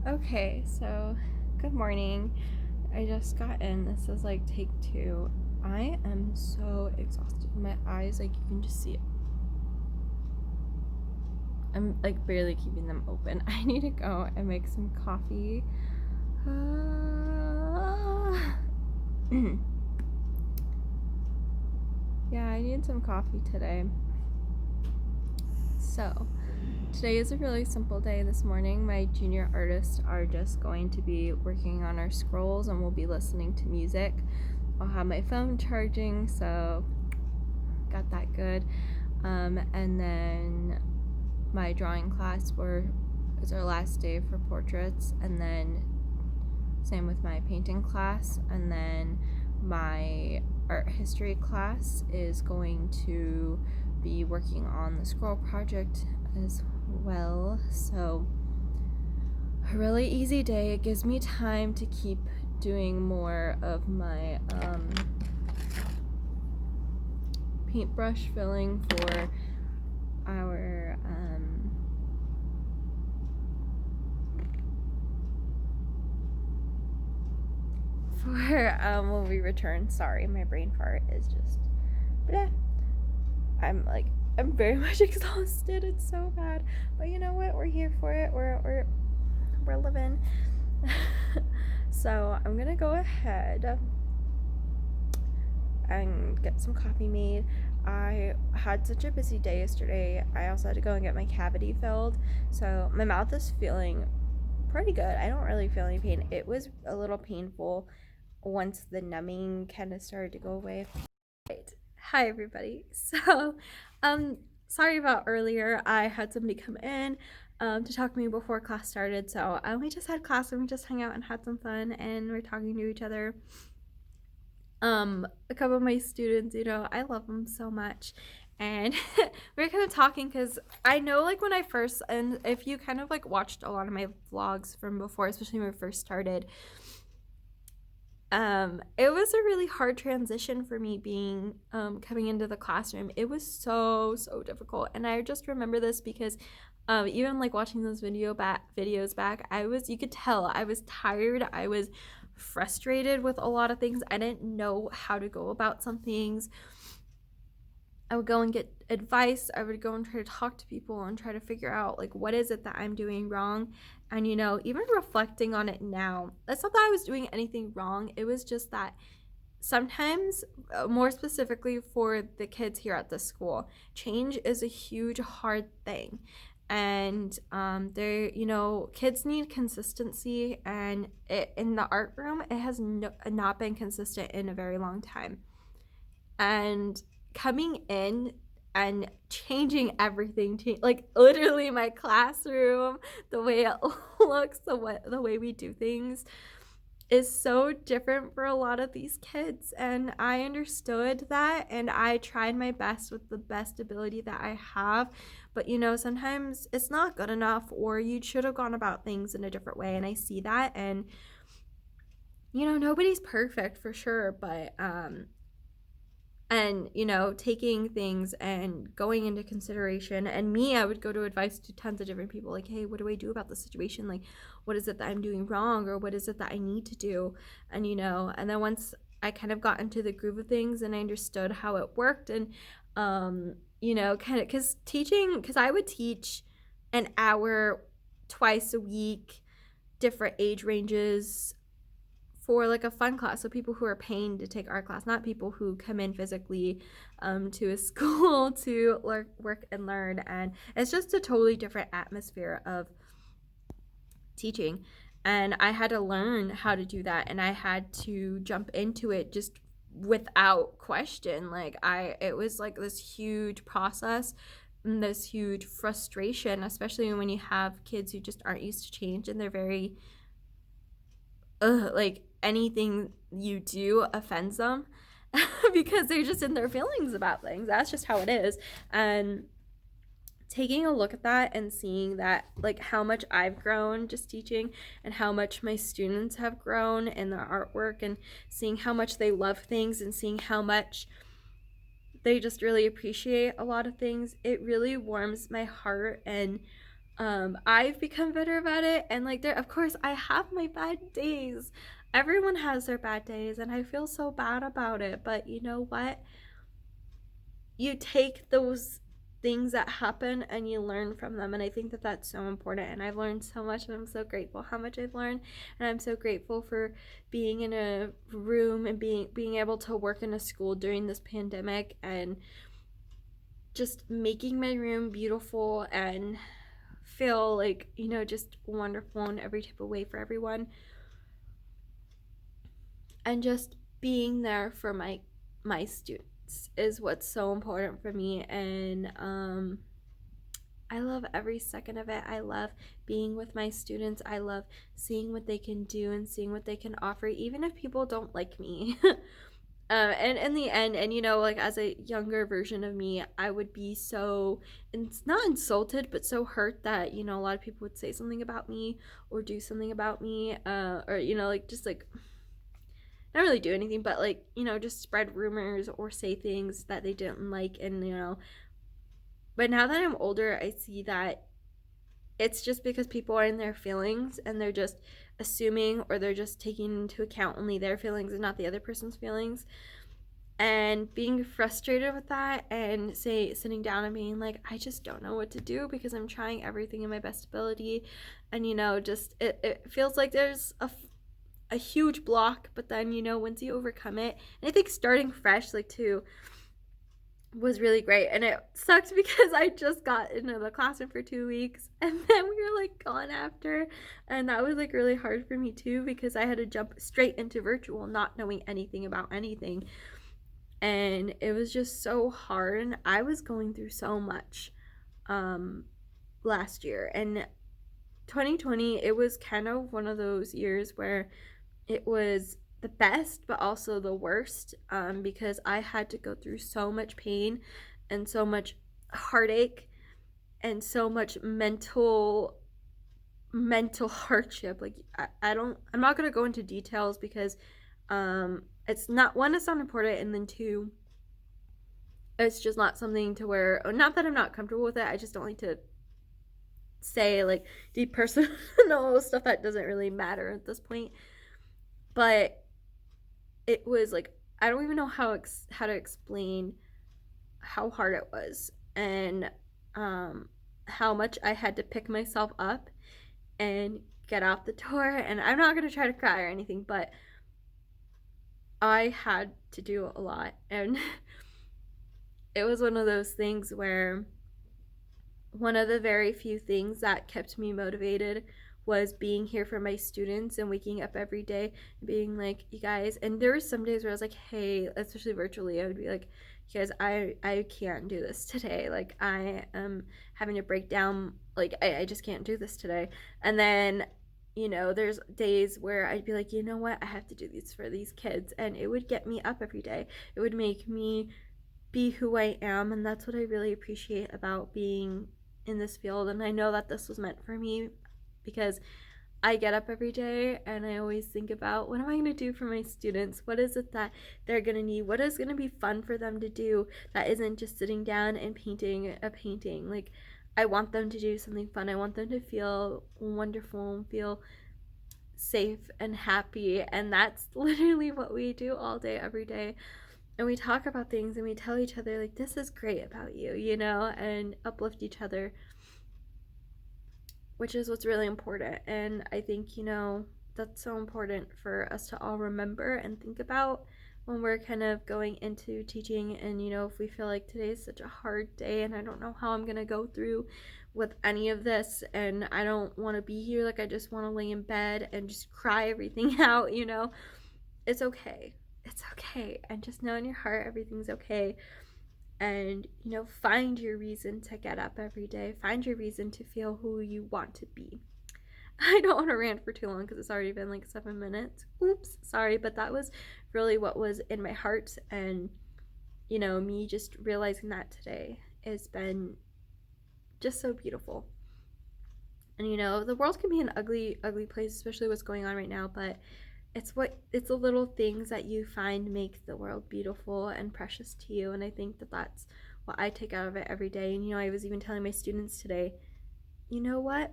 Okay, so good morning. I just got in. This is like take two. I am so exhausted. My eyes, like, you can just see it. I'm like barely keeping them open. I need to go and make some coffee. Yeah, I need some coffee today. So, today is a really simple day. This morning, my junior artists are just going to be working on our scrolls and we'll be listening to music. I'll have my phone charging, so got that good. And then my drawing class is our last day for portraits, and then same with my painting class, and then my art history class is going to be working on the scroll project as well. So a really easy day. It gives me time to keep doing more of my paintbrush filling for our when we return. Sorry, my brain fart is just bleh. I'm very much exhausted. It's so bad, but you know what? We're here for it. We're living. So I'm gonna go ahead and get some coffee made. I had such a busy day yesterday. I also had to go and get my cavity filled, so my mouth is feeling pretty good. I don't really feel any pain. It was a little painful once the numbing kind of started to go away. Right. Hi everybody. So, um, sorry about earlier. I had somebody come in to talk to me before class started. So we just had class and we just hung out and had some fun and we're talking to each other. A couple of my students, I love them so much. And we were kind of talking because I know, like, when I first, and if you kind of like watched a lot of my vlogs from before, especially when we first started, it was a really hard transition for me being coming into the classroom. It was so difficult, and I just remember this because even like watching those videos back, you could tell I was tired. I was frustrated with a lot of things. I didn't know how to go about some things. I would go and get advice. I would go and try to talk to people and try to figure out, like, what is it that I'm doing wrong. And even reflecting on it now, it's not that I was doing anything wrong. It was just that sometimes, more specifically for the kids here at the school, change is a huge hard thing. And kids need consistency, and in the art room it has not been consistent in a very long time. And coming in and changing everything, like literally my classroom, the way it looks, the way we do things is so different for a lot of these kids. And I understood that, and I tried my best with the best ability that I have. But sometimes it's not good enough, or you should have gone about things in a different way. And I see that, and nobody's perfect for sure, but and taking things and going into consideration. And me, I would go to advice to tons of different people, like, hey, what do I do about the situation? Like, what is it that I'm doing wrong, or what is it that I need to do? And and then once I kind of got into the groove of things and I understood how it worked, and kind of because I would teach an hour twice a week, different age ranges, for like a fun class. So people who are paying to take art class, not people who come in physically to a school to work and learn. And it's just a totally different atmosphere of teaching. And I had to learn how to do that, and I had to jump into it just without question. It was like this huge process and this huge frustration, especially when you have kids who just aren't used to change, and they're very like, anything you do offends them because they're just in their feelings about things. That's just how it is. And taking a look at that and seeing that, like, how much I've grown just teaching, and how much my students have grown in their artwork, and seeing how much they love things, and seeing how much they just really appreciate a lot of things, it really warms my heart. And I've become better about it, and like there, of course, I have my bad days. Everyone has their bad days, and I feel so bad about it. But you know what? You take those things that happen and you learn from them, and I think that that's so important. And I've learned so much, and I'm so grateful how much I've learned, and I'm so grateful for being in a room and being able to work in a school during this pandemic and just making my room beautiful and feel like, just wonderful in every type of way for everyone, and just being there for my students is what's so important for me. And I love every second of it. I love being with my students. I love seeing what they can do and seeing what they can offer, even if people don't like me. And in the end, and like as a younger version of me, I would be so, it's not insulted, but so hurt that, a lot of people would say something about me or do something about me, or, like just like not really do anything, but like, just spread rumors or say things that they didn't like. And, but now that I'm older, I see that it's just because people are in their feelings and they're just assuming, or they're just taking into account only their feelings and not the other person's feelings. And being frustrated with that, and sitting down and being like, I just don't know what to do because I'm trying everything in my best ability. And just it feels like there's a huge block, but then once you overcome it, and I think starting fresh like too was really great. And it sucked because I just got into the classroom for 2 weeks and then we were like gone after, and that was like really hard for me too because I had to jump straight into virtual not knowing anything about anything, and it was just so hard. And I was going through so much last year, and 2020, it was kind of one of those years where it was the best but also the worst, because I had to go through so much pain and so much heartache and so much mental hardship. Like I'm not going to go into details because it's not, one, it's not important, and then two, it's just not something to where, not that I'm not comfortable with it, I just don't like to say like deep personal stuff that doesn't really matter at this point. But it was like, I don't even know how to explain how hard it was, and how much I had to pick myself up and get out the door. And I'm not going to try to cry or anything, but I had to do a lot. And it was one of those things where one of the very few things that kept me motivated was being here for my students and waking up every day and being like, you guys. And there were some days where I was like, hey, especially virtually, I would be like, you guys, I can't do this today. Like, I am having a breakdown. Like, I just can't do this today. And then, there's days where I'd be like, you know what, I have to do this for these kids. And it would get me up every day. It would make me be who I am. And that's what I really appreciate about being in this field. And I know that this was meant for me because I get up every day and I always think about, what am I going to do for my students? What is it that they're going to need? What is going to be fun for them to do that isn't just sitting down and painting a painting? Like, I want them to do something fun. I want them to feel wonderful and feel safe and happy. And that's literally what we do all day, every day. And we talk about things and we tell each other, like, this is great about you, and uplift each other, which is what's really important. And I think, that's so important for us to all remember and think about when we're kind of going into teaching. And, if we feel like today is such a hard day and I don't know how I'm going to go through with any of this, and I don't want to be here, like, I just want to lay in bed and just cry everything out, it's okay. It's okay. And just know in your heart everything's okay. And find your reason to get up every day, find your reason to feel who you want to be. I don't want to rant for too long because it's already been like 7 minutes. Oops, sorry, but that was really what was in my heart. And me just realizing that today has been just so beautiful. And the world can be an ugly place, especially what's going on right now, but it's the little things that you find make the world beautiful and precious to you. And I think that that's what I take out of it every day. And I was even telling my students today, you know what?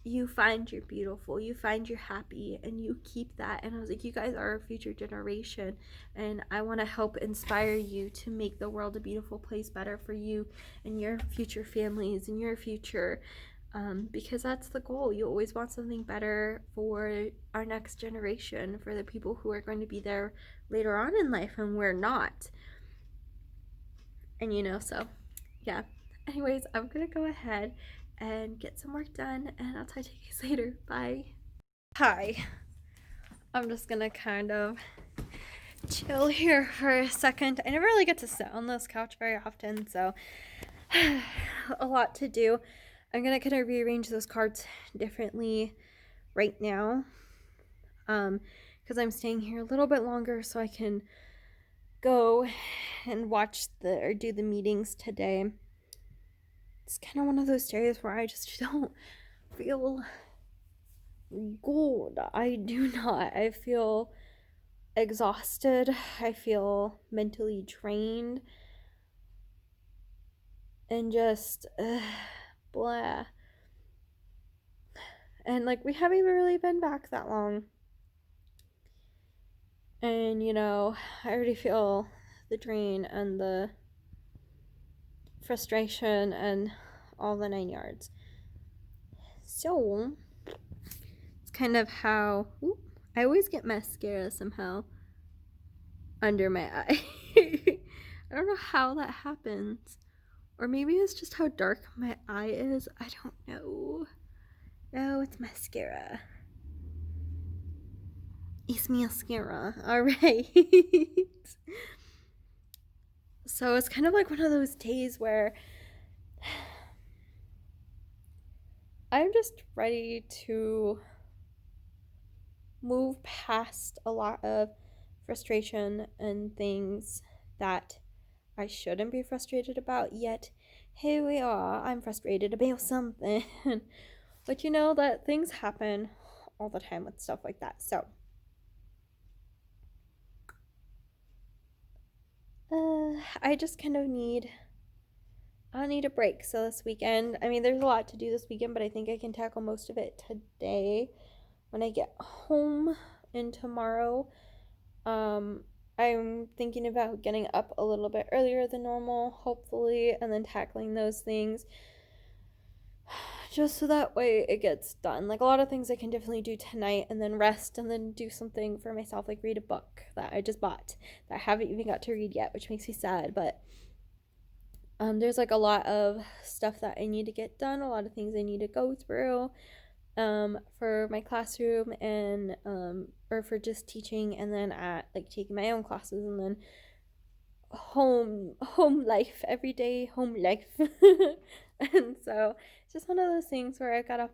You find you're beautiful, you find you're happy, and you keep that. And I was like, you guys are a future generation, and I want to help inspire you to make the world a beautiful place better for you and your future families and your future, because that's the goal. You always want something better for our next generation, for the people who are going to be there later on in life and we're not. And so yeah. Anyways, I'm gonna go ahead and get some work done, and I'll talk to you guys later. Bye. Hi. I'm just gonna kind of chill here for a second. I never really get to sit on this couch very often, so a lot to do. I'm gonna kind of rearrange those cards differently right now, because I'm staying here a little bit longer so I can go and do the meetings today. It's kind of one of those days where I just don't feel good. I do not. I feel exhausted. I feel mentally drained. And just blah. And we haven't even really been back that long. And I already feel the drain and the frustration and all the 9 yards. So it's kind of how I always get mascara somehow under my eye. I don't know how that happens. Or maybe it's just how dark my eye is. I don't know. No, it's mascara. It's mascara. Alright. So it's kind of like one of those days where I'm just ready to move past a lot of frustration and things that I shouldn't be frustrated about, yet here we are. I'm frustrated about something. But that things happen all the time with stuff like that. So I just kind of need a break. So this weekend, I mean, there's a lot to do this weekend, but I think I can tackle most of it today when I get home. And tomorrow, I'm thinking about getting up a little bit earlier than normal, hopefully, and then tackling those things just so that way it gets done. A lot of things I can definitely do tonight, and then rest, and then do something for myself, read a book that I just bought that I haven't even got to read yet, which makes me sad. But there's a lot of stuff that I need to get done, a lot of things I need to go through for my classroom, and or for just teaching, and then at taking my own classes, and then home life, everyday home life. And so it's just one of those things where I gotta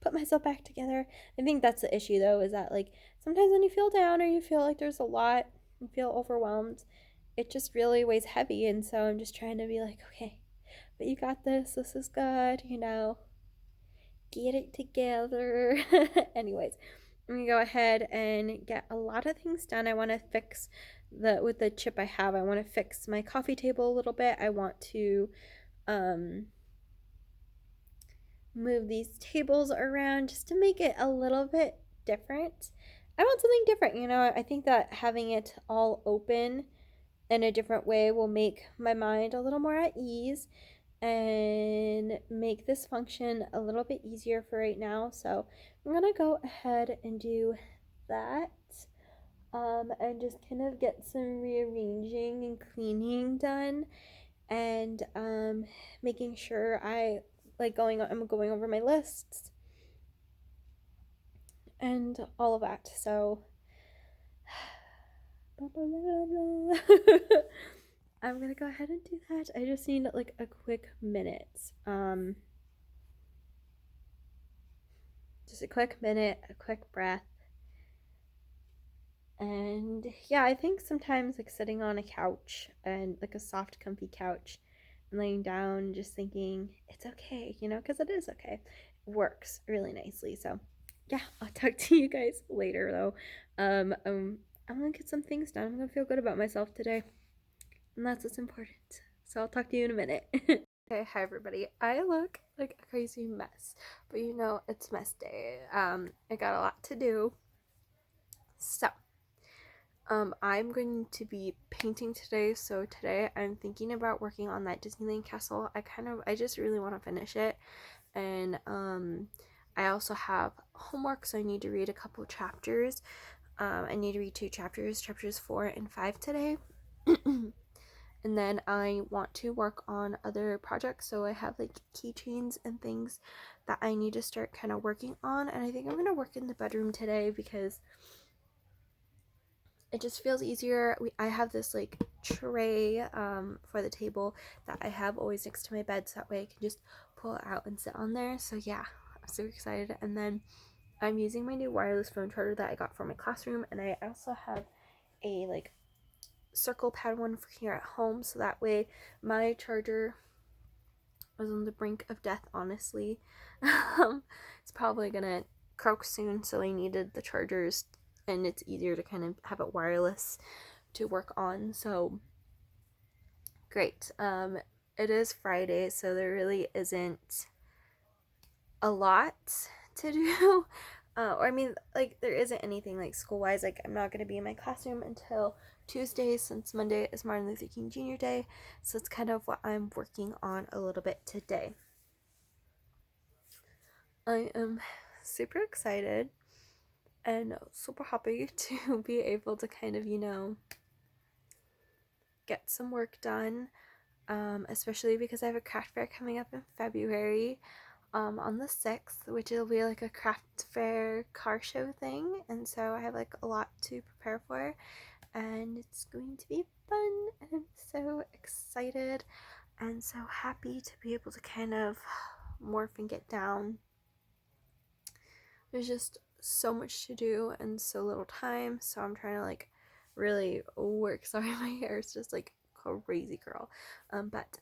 put myself back together. I think that's the issue, though, is that sometimes when you feel down or you feel like there's a lot, you feel overwhelmed, it just really weighs heavy. And so I'm just trying to be okay, but you got this is good, get it together. Anyways, I'm gonna go ahead and get a lot of things done. I want to fix with the chip I have, I want to fix my coffee table a little bit. I want to move these tables around just to make it a little bit different. I want something different, I think that having it all open in a different way will make my mind a little more at ease and make this function a little bit easier for right now. So I'm gonna go ahead and do that, and just kind of get some rearranging and cleaning done, and making sure I'm going over my lists and all of that. So I'm gonna go ahead and do that. I just need a quick minute. Just a quick minute, a quick breath. And yeah, I think sometimes sitting on a couch, and a soft, comfy couch, and laying down, just thinking it's okay, because it is okay, it works really nicely. So yeah, I'll talk to you guys later, though. I'm gonna get some things done. I'm gonna feel good about myself today. and that's what's important. So I'll talk to you in a minute. Okay, hi everybody. I look like a crazy mess, but you know, it's mess day. I got a lot to do. So, I'm going to be painting today. So today I'm thinking about working on that Disneyland castle. I just really want to finish it. And, I also have homework, so I need to read a couple chapters. I need to read 2 chapters, chapters 4 and 5 today. And then I want to work on other projects, so I have like keychains and things that I need to start kind of working on. And I think I'm going to work in the bedroom today because it just feels easier. I have this like tray for the table that I have always next to my bed, so that way I can just pull it out and sit on there. So yeah, I'm so excited. And then I'm using my new wireless phone charger that I got from my classroom, and I also have a like circle pad one for here at home, so that way my charger was on the brink of death, honestly. It's probably gonna croak soon, so I needed the chargers, and it's easier to kind of have it wireless to work on. So great. It is Friday, so there really isn't a lot to do. Or I mean, like, there isn't anything like school-wise. Like, I'm not going to be in my classroom until Tuesday, since Monday is Martin Luther King Jr. Day. So it's kind of what I'm working on a little bit today. I am super excited and super happy to be able to kind of, get some work done. Especially because I have a craft fair coming up in February. On the 6th, which will be like a craft fair car show thing, and so I have like a lot to prepare for, and it's going to be fun, and I'm so excited and so happy to be able to kind of morph and get down. There's just so much to do and so little time, so I'm trying to like really work. Sorry, my hair is just like crazy, girl. But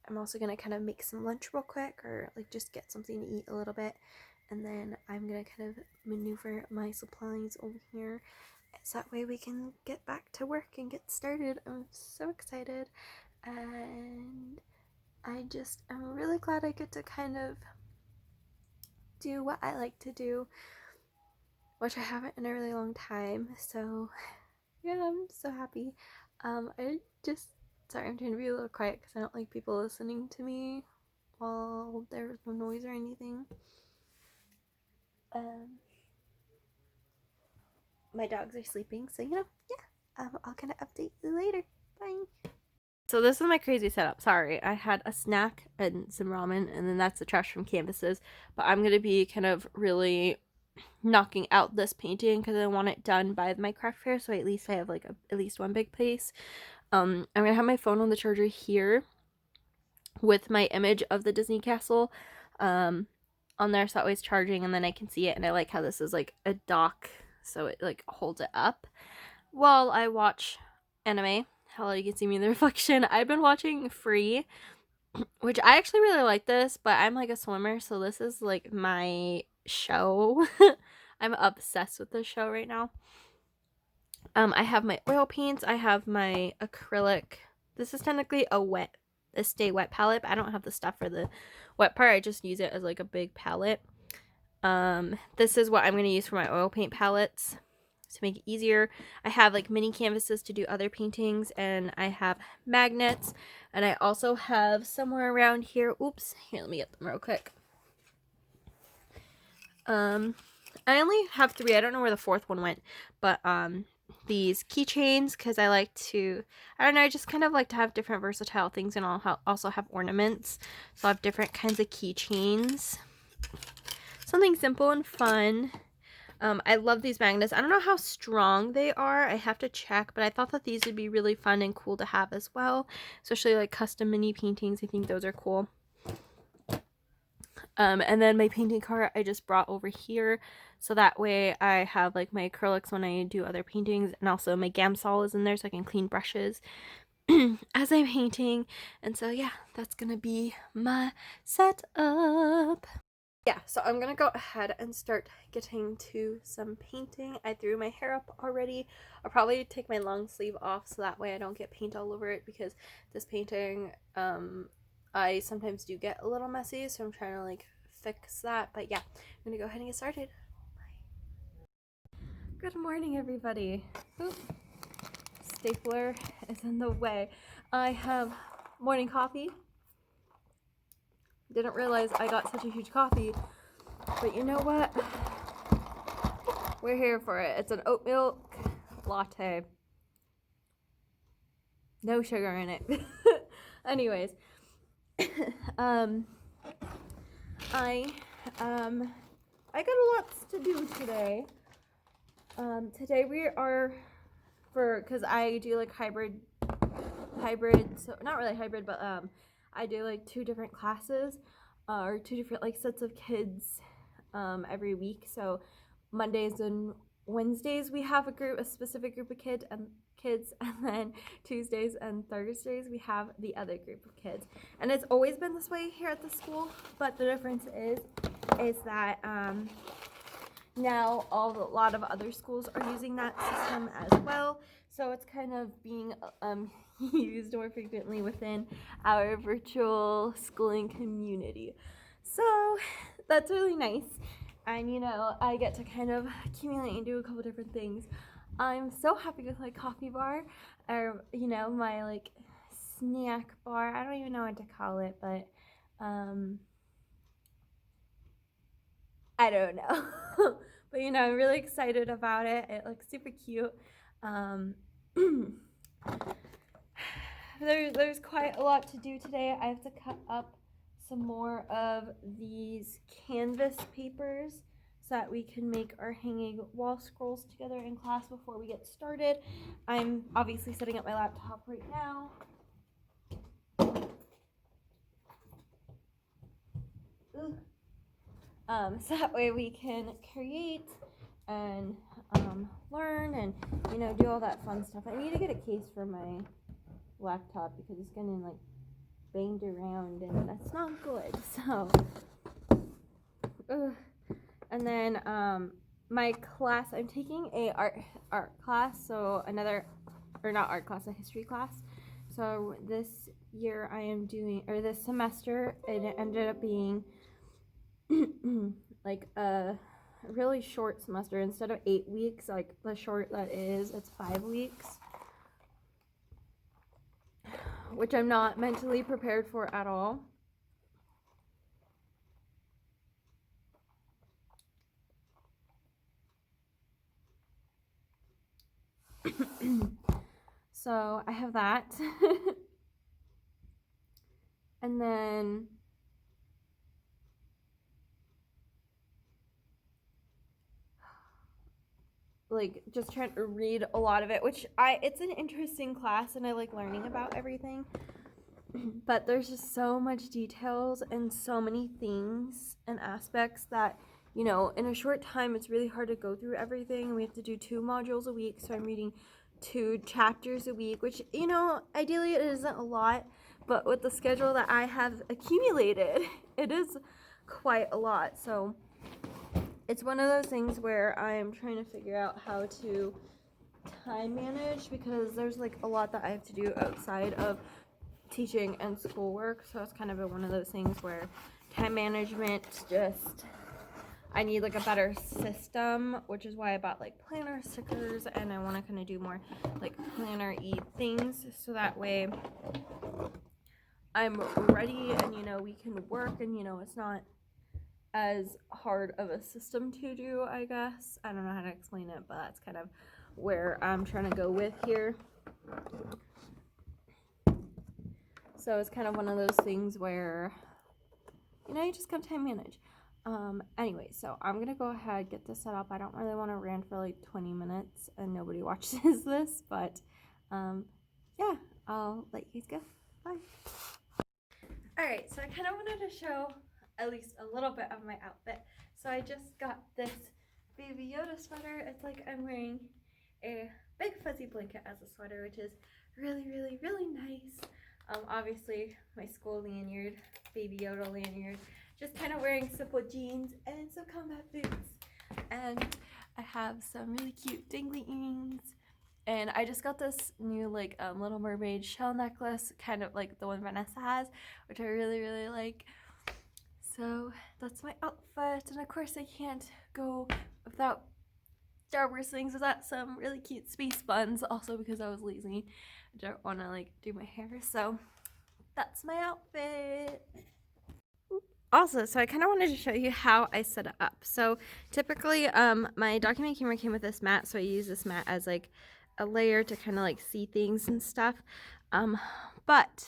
I'm also going to kind of make some lunch real quick, or like just get something to eat a little bit, and then I'm going to kind of maneuver my supplies over here so that way we can get back to work and get started. I'm so excited, and I'm really glad I get to kind of do what I like to do, which I haven't in a really long time. So yeah, I'm so happy. Sorry, I'm trying to be a little quiet because I don't like people listening to me while there's no noise or anything. My dogs are sleeping, so I'll kind of update you later. Bye. So this is my crazy setup. Sorry, I had a snack and some ramen, and then that's the trash from Canvases. But I'm gonna be kind of really knocking out this painting because I want it done by my craft fair, so at least I have like at least one big piece. I'm gonna have my phone on the charger here with my image of the Disney castle on there, so that way it's charging and then I can see it. And I like how this is like a dock, so it like holds it up while I watch anime. Hello, you can see me in the reflection. I've been watching Free, which I actually really like this, but I'm like a swimmer, so this is like my show. I'm obsessed with this show right now. I have my oil paints. I have my acrylic. This is technically a stay wet palette, but I don't have the stuff for the wet part. I just use it as like a big palette. This is what I'm going to use for my oil paint palettes to make it easier. I have like mini canvases to do other paintings, and I have magnets, and I also have somewhere around here, here, let me get them real quick. I only have 3. I don't know where the 4th one went, but these keychains, because I like to, I don't know, I just kind of like to have different versatile things, and I'll also have ornaments, so I have different kinds of keychains. Something simple and fun. I love these magnets. I don't know how strong they are. I have to check, but I thought that these would be really fun and cool to have as well, especially like custom mini paintings. I think those are cool. And then my painting cart I just brought over here, so that way I have like my acrylics when I do other paintings, and also my Gamsol is in there so I can clean brushes as I'm painting. And so yeah, that's gonna be my setup. Yeah, so I'm gonna go ahead and start getting to some painting. I threw my hair up already. I'll probably take my long sleeve off so that way I don't get paint all over it, because this painting, I sometimes do get a little messy, so I'm trying to like fix that. But yeah, I'm gonna go ahead and get started. Good morning, everybody. Oop. Stapler is in the way. I have morning coffee. Didn't realize I got such a huge coffee, but you know what? We're here for it. It's an oat milk latte. No sugar in it. Anyways, I got a lot to do today. Today we are because I do like hybrid, so not really hybrid, but I do like 2 different classes, or 2 different like sets of kids every week. So Mondays and Wednesdays we have a specific group of kids, and then Tuesdays and Thursdays we have the other group of kids. And it's always been this way here at the school, but the difference is that now a lot of other schools are using that system as well, so it's kind of being used more frequently within our virtual schooling community. So that's really nice, and you know, I get to kind of accumulate and do a couple different things. I'm so happy with my coffee bar, or you know, my like snack bar. I don't even know what to call it, but I don't know. But you know, I'm really excited about it. It looks super cute. There's quite a lot to do today. I have to cut up some more of these canvas papers so that we can make our hanging wall scrolls together in class before we get started. I'm obviously setting up my laptop right now. So that way we can create and learn and, you know, do all that fun stuff. I need to get a case for my laptop because it's getting like banged around and that's not good. So and then my class, I'm taking a art class, so not art class, a history class. So this year I am doing, or this semester it ended up being like a really short semester. Instead of 8 weeks, like the short that is, it's 5 weeks, which I'm not mentally prepared for at all. So I have that. And then like just trying to read a lot of it, which it's an interesting class and I like learning about everything. But there's just so much details and so many things and aspects that, you know, in a short time it's really hard to go through everything. We have to do 2 modules a week, so I'm reading 2 chapters a week, which, you know, ideally it isn't a lot, but with the schedule that I have accumulated, it is quite a lot. So it's one of those things where I'm trying to figure out how to time manage, because there's like a lot that I have to do outside of teaching and schoolwork. So it's kind of one of those things where time management, just I need like a better system, which is why I bought like planner stickers, and I want to kind of do more like planner-y things, so that way I'm ready and, you know, we can work, and, you know, it's not as hard of a system to do, I guess. I don't know how to explain it, but that's kind of where I'm trying to go with here. So it's kind of one of those things where, you know, you just gotta time manage. Anyway, so I'm gonna go ahead, get this set up. I don't really want to rant for like 20 minutes and nobody watches this, but yeah, I'll let you guys go. Bye. Alright, so I kind of wanted to show at least a little bit of my outfit. So I just got this Baby Yoda sweater. It's like I'm wearing a big fuzzy blanket as a sweater, which is really, really, really nice. Obviously my school lanyard, Baby Yoda lanyard, just kind of wearing simple jeans and some combat boots. And I have some really cute dangly earrings. And I just got this new like Little Mermaid shell necklace, kind of like the one Vanessa has, which I really, really like. So that's my outfit. And of course I can't go without Star Wars things without some really cute space buns, also because I was lazy. I don't want to like do my hair, so that's my outfit. Also, so I kind of wanted to show you how I set it up. So typically my document camera came with this mat, so I use this mat as like a layer to kind of like see things and stuff. But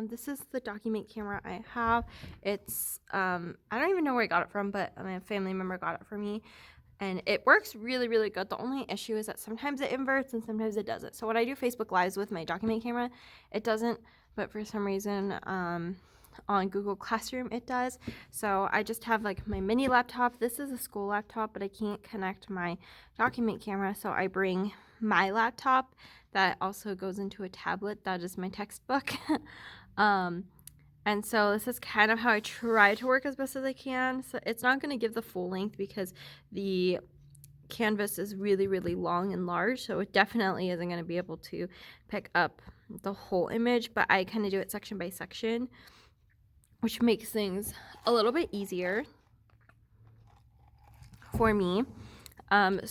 this is the document camera I have. It's I don't even know where I got it from, but my family member got it for me. And it works really, really good. The only issue is that sometimes it inverts and sometimes it doesn't. So when I do Facebook Lives with my document camera, it doesn't, but for some reason on Google Classroom it does. So I just have like my mini laptop. This is a school laptop, but I can't connect my document camera, so I bring my laptop that also goes into a tablet. That is my textbook. And so this is kind of how I try to work as best as I can. So it's not going to give the full length because the canvas is really, really long and large. So it definitely isn't going to be able to pick up the whole image. But I kind of do it section by section, which makes things a little bit easier for me. And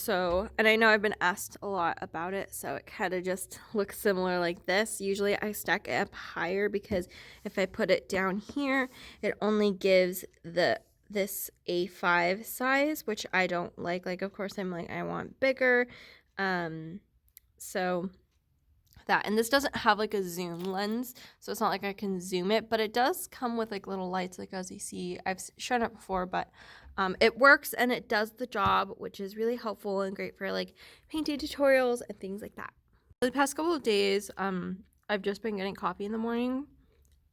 I know I've been asked a lot about it, so it kind of just looks similar like this. Usually I stack it up higher because if I put it down here, it only gives this A5 size, which I don't like. Like, of course, I'm like, I want bigger. So that, and this doesn't have like a zoom lens, so it's not like I can zoom it, but it does come with like little lights, like as you see. I've shown it before, but it works and it does the job, which is really helpful and great for like painting tutorials and things like that. The past couple of days, I've just been getting coffee in the morning,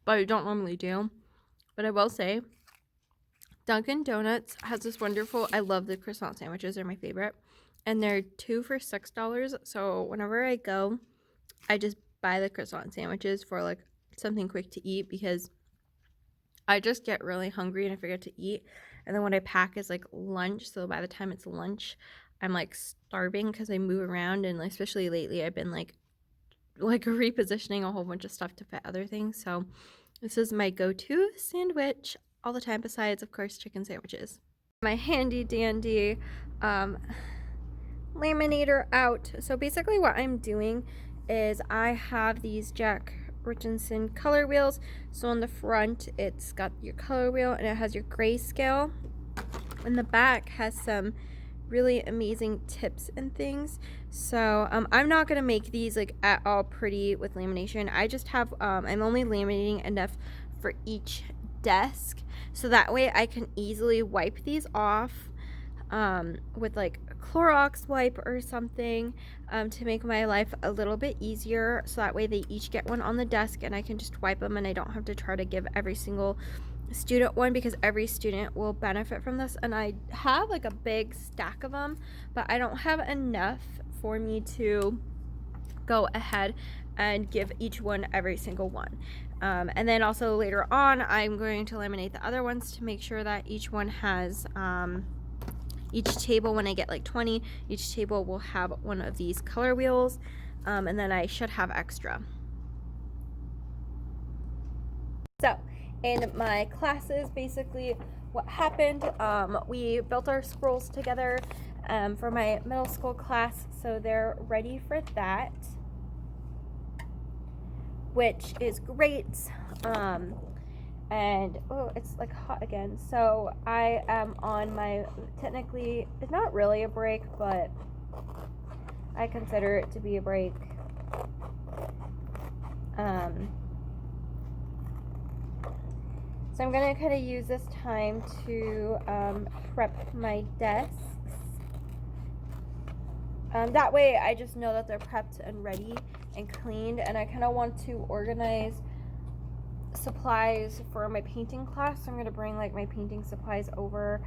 but I don't normally do. But I will say, Dunkin' Donuts has this wonderful, I love the croissant sandwiches, they're my favorite, and they're 2 for $6. So whenever I go, I just buy the croissant sandwiches for like something quick to eat, because I just get really hungry and I forget to eat. And then what I pack is like lunch. So by the time it's lunch, I'm like starving because I move around. And especially lately, I've been like repositioning a whole bunch of stuff to fit other things. So this is my go-to sandwich all the time, besides, of course, chicken sandwiches. My handy dandy laminator out. So basically what I'm doing is I have these Jack Richardson color wheels. So on the front it's got your color wheel and it has your grayscale, and the back has some really amazing tips and things. So I'm not gonna make these like at all pretty with lamination. I just have I'm only laminating enough for each desk, so that way I can easily wipe these off with like a Clorox wipe or something, to make my life a little bit easier, so that way they each get one on the desk and I can just wipe them and I don't have to try to give every single student one, because every student will benefit from this. And I have like a big stack of them, but I don't have enough for me to go ahead and give each one every single one. And then also later on I'm going to laminate the other ones to make sure that each one has each table, when I get like 20, each table will have one of these color wheels, and then I should have extra. So in my classes, basically what happened, we built our scrolls together for my middle school class, so they're ready for that, which is great. And oh, it's like hot again. So I am on my, technically it's not really a break, but I consider it to be a break. So I'm gonna kind of use this time to prep my desks. That way I just know that they're prepped and ready and cleaned, and I kind of want to organize supplies for my painting class. So I'm gonna bring like my painting supplies over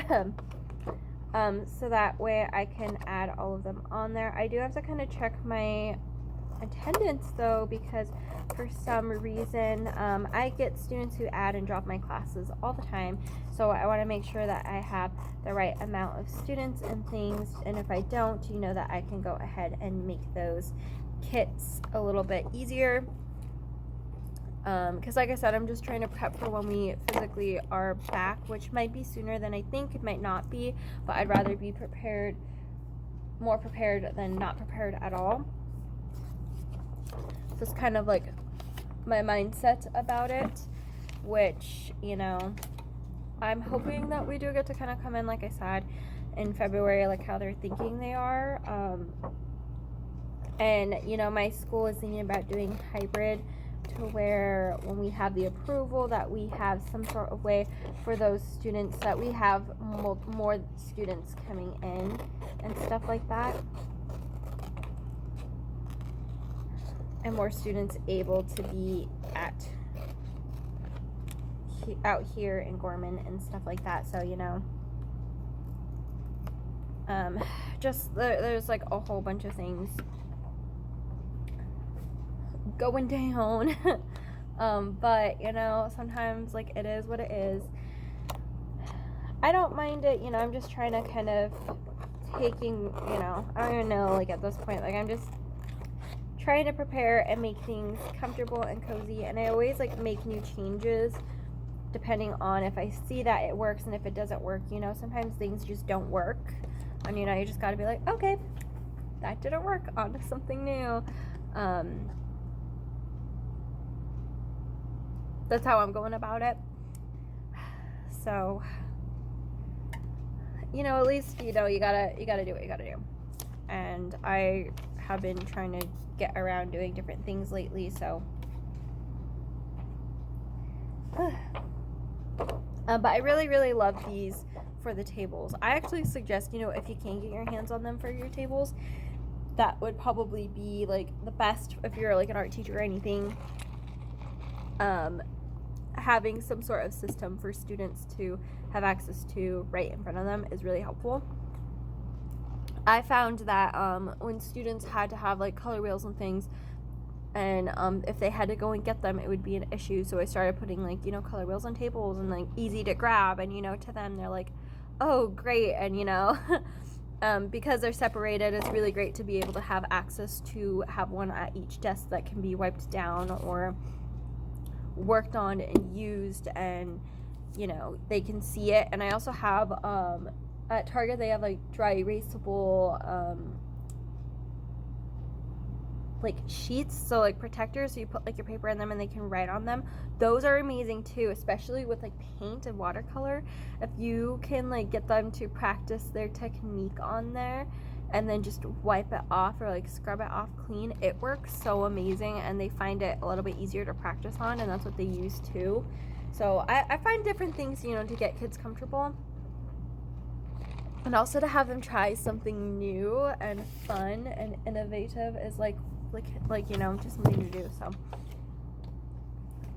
so that way I can add all of them on there. I do have to kind of check my attendance though, because for some reason I get students who add and drop my classes all the time, so I want to make sure that I have the right amount of students and things, and if I don't, you know, that I can go ahead and make those kits a little bit easier, because like I said, I'm just trying to prep for when we physically are back, which might be sooner than I think. It might not be, but I'd rather be prepared, more prepared than not prepared at all. So it's kind of like my mindset about it, which, you know, I'm hoping that we do get to kind of come in, like I said, in February, like how they're thinking they are. And, you know, my school is thinking about doing hybrid, to where when we have the approval that we have some sort of way for those students, that we have more students coming in and stuff like that, and more students able to be out here in Gorman and stuff like that. So, you know, just there's like a whole bunch of things going down. But, you know, sometimes, like, it is what it is. I don't mind it, you know. I'm just trying to kind of taking, you know, I don't even know, like, at this point, like, I'm just trying to prepare and make things comfortable and cozy, and I always, like, make new changes depending on if I see that it works, and if it doesn't work, you know, sometimes things just don't work, and, you know, you just gotta be like, okay, that didn't work, on to something new. That's how I'm going about it. So, you know, at least, you know, you gotta do what you gotta do. And I have been trying to get around doing different things lately, so. But I really, really love these for the tables. I actually suggest, you know, if you can get your hands on them for your tables, that would probably be, like, the best if you're, like, an art teacher or anything. Having some sort of system for students to have access to right in front of them is really helpful. I found that when students had to have, like, color wheels and things, and if they had to go and get them, it would be an issue. So I started putting, like, you know, color wheels on tables, and, like, easy to grab, and, you know, to them they're like, oh, great. And, you know, because they're separated, it's really great to be able to have access to have one at each desk that can be wiped down or worked on and used, and, you know, they can see it. And I also have at Target, they have, like, dry erasable like sheets, so, like, protectors, so you put, like, your paper in them and they can write on them. Those are amazing too, especially with, like, paint and watercolor. If you can, like, get them to practice their technique on there and then just wipe it off or, like, scrub it off clean, it works so amazing, and they find it a little bit easier to practice on, and that's what they use too. So I find different things, you know, to get kids comfortable, and also to have them try something new and fun and innovative is like you know, just something to do. So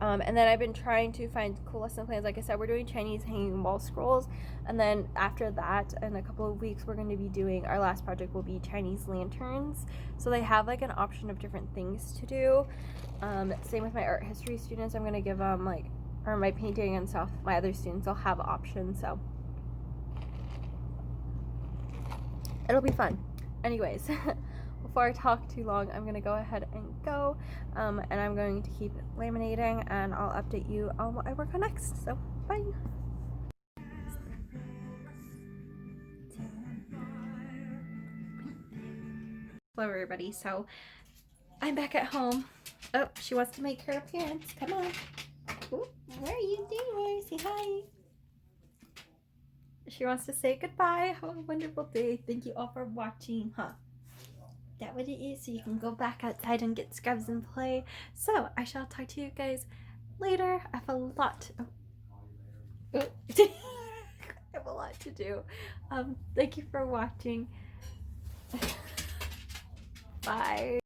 and then I've been trying to find cool lesson plans. Like I said, we're doing Chinese hanging wall scrolls, and then after that, in a couple of weeks, we're going to be doing, our last project will be Chinese lanterns. So they have, like, an option of different things to do. Same with my art history students. I'm going to give them, like, or my painting and stuff, my other students will have options, so it'll be fun. Anyways, before I talk too long, I'm going to go ahead and go, and I'm going to keep laminating, and I'll update you on what I work on next. So, bye! Hello, everybody. So, I'm back at home. Oh, she wants to make her appearance. Come on. Ooh, where are you doing? Say hi. She wants to say goodbye. Have a wonderful day. Thank you all for watching, huh? That what it is, so you can go back outside and get scrubs and play. So I shall talk to you guys later. I have a lot I have a lot to do. Thank you for watching. Bye.